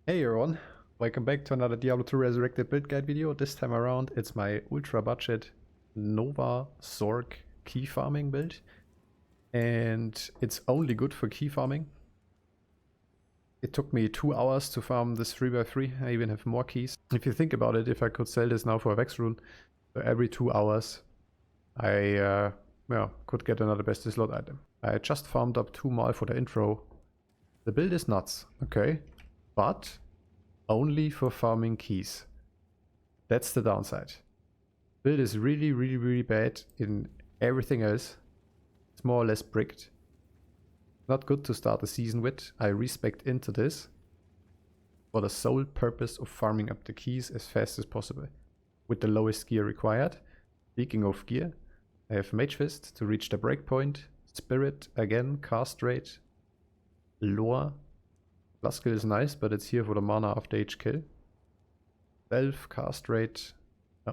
Hey everyone, welcome back to another Diablo 2 Resurrected build guide video. This time around it's my ultra budget Nova Sorc key farming build, and it's only good for key farming. It took me 2 hours to farm this 3x3. I even have more keys. If you think about it, if I could sell this now for a Vex rune, so every 2 hours I could get another best slot item. I just farmed up 2 mal for the intro. The build is nuts, okay? But only for farming keys. That's the downside. Build is really bad in everything else. It's more or less bricked. Not good to start the season with. I respect into this for the sole purpose of farming up the keys as fast as possible with the lowest gear required. Speaking of gear, I have Mage Fist to reach the breakpoint, Spirit again, cast rate, lore. Plus skill is nice, but it's here for the mana after each kill. 12 cast rate,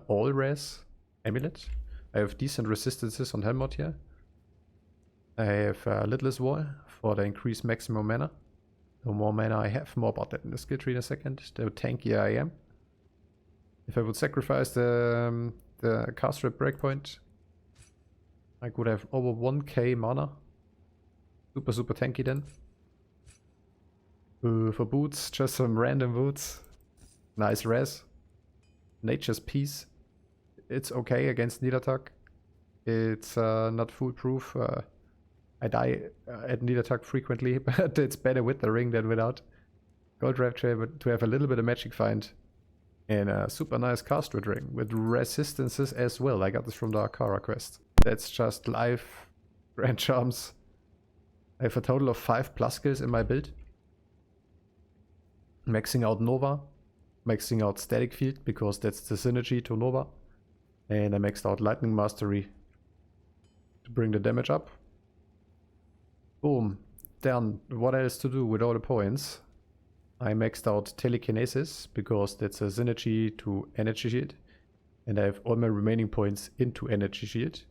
all res, amulet. I have decent resistances on Helmut here. I have Lidless Wall for the increased maximum mana. The more mana I have, more about that in the skill tree in a second. The tankier I am. If I would sacrifice the cast rate breakpoint, I could have over 1k mana. Super tanky then. For boots, just some random boots. Nice res. Nature's Peace. It's okay against Nilathak. It's not foolproof. I die at Nilathak frequently, but it's better with the ring than without. Gold Rapture to have a little bit of magic find. And a super nice cast rate ring with resistances as well. I got this from the Akara quest. That's just life. Grand charms. I have a total of 5+ skills in my build. Maxing out Nova, maxing out Static Field because that's the synergy to Nova, and I maxed out Lightning Mastery to bring the damage up. Boom, done. What else to do with all the points? I maxed out Telekinesis because that's a synergy to Energy Shield, and I have all my remaining points into Energy Shield.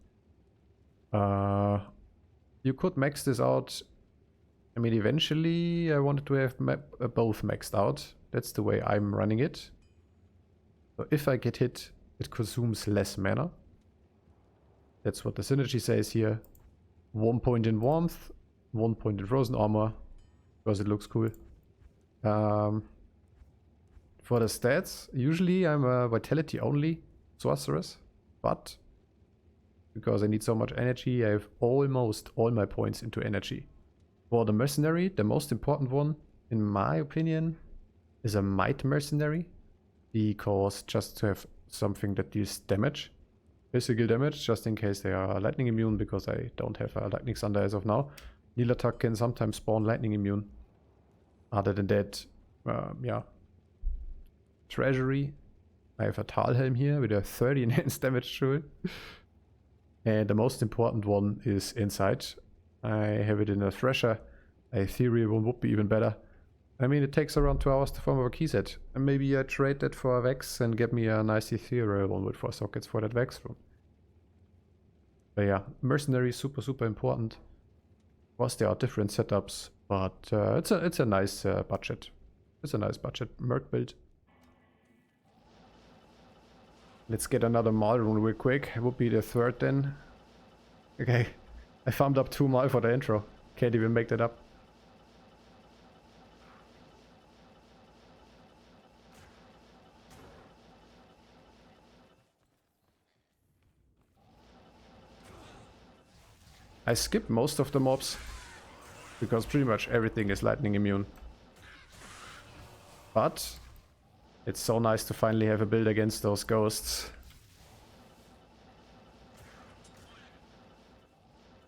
You could max this out. I mean, eventually I wanted to have both maxed out. That's the way I'm running it. So if I get hit, it consumes less mana. That's what the synergy says here. 1 point in warmth, 1 point in frozen armor, because it looks cool. For the stats, usually I'm a vitality only sorceress, but because I need so much energy, I have almost all my points into energy. For the mercenary, the most important one, in my opinion, is a might mercenary, because just to have something that deals damage, physical damage, just in case they are lightning immune, because I don't have a lightning thunder as of now. Nilathak can sometimes spawn lightning immune. Other than that, yeah. Treasury, I have a Talhelm here with a 30 enhanced damage to it. And the most important one is Insight. I have it in a Thresher. A Ethereal one would be even better. I mean, it takes around 2 hours to farm a key set. And maybe I trade that for a Vex and get me a nice Ethereal one with 4 sockets for that Vex room. But yeah, Mercenary is super important. Of course, there are different setups, but it's a nice budget. It's a nice budget Merc build. Let's get another mal rune real quick. It would be the 3rd then. Okay. I farmed up 2 mal for the intro. Can't even make that up. I skipped most of the mobs because pretty much everything is lightning immune. But it's so nice to finally have a build against those ghosts.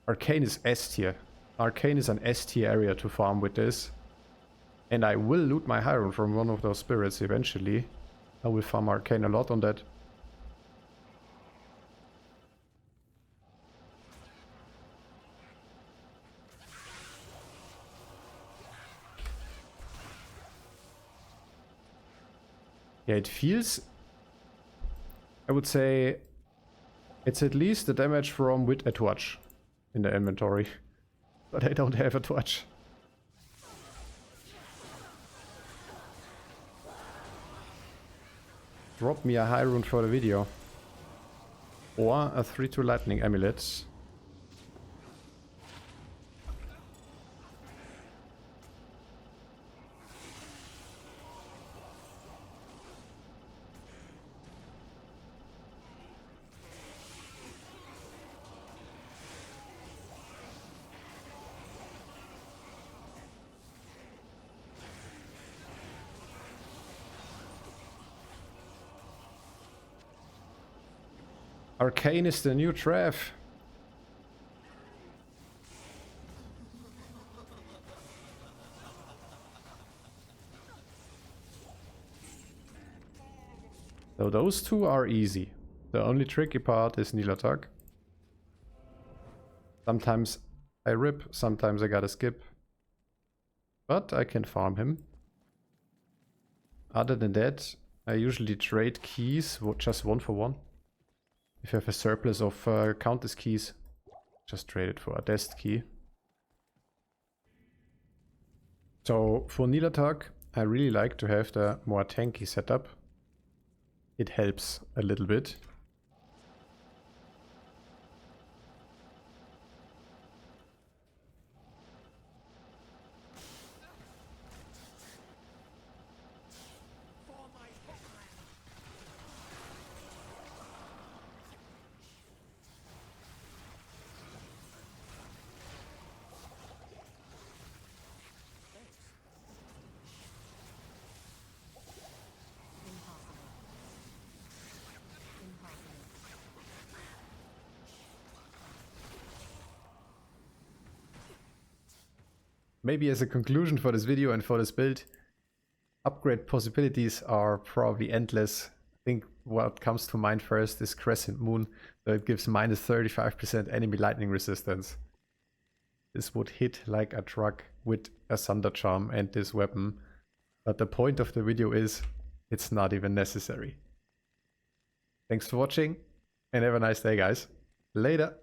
Arcane is S tier. Arcane is an S tier area to farm with this. And I will loot my Hyrule from one of those spirits eventually. I will farm Arcane a lot on that. Yeah, it feels... I would say... It's at least the damage from with a torch in the inventory, but I don't have a torch. Drop me a high rune for the video. Or a 3-2 lightning amulet. Arcane is the new Trev. So those two are easy. The only tricky part is Nilathak. Sometimes I rip, sometimes I gotta skip. But I can farm him. Other than that, I usually trade keys, just 1 for 1. If you have a surplus of countess keys, just trade it for a dest key. So for Nilathak, I really like to have the more tanky setup. It helps a little bit. Maybe as a conclusion for this video and for this build, upgrade possibilities are probably endless. I think what comes to mind first is Crescent Moon, so it gives minus 35% enemy lightning resistance. This would hit like a truck with a Thunder Charm and this weapon, but the point of the video is it's not even necessary. Thanks for watching and have a nice day, guys. Later!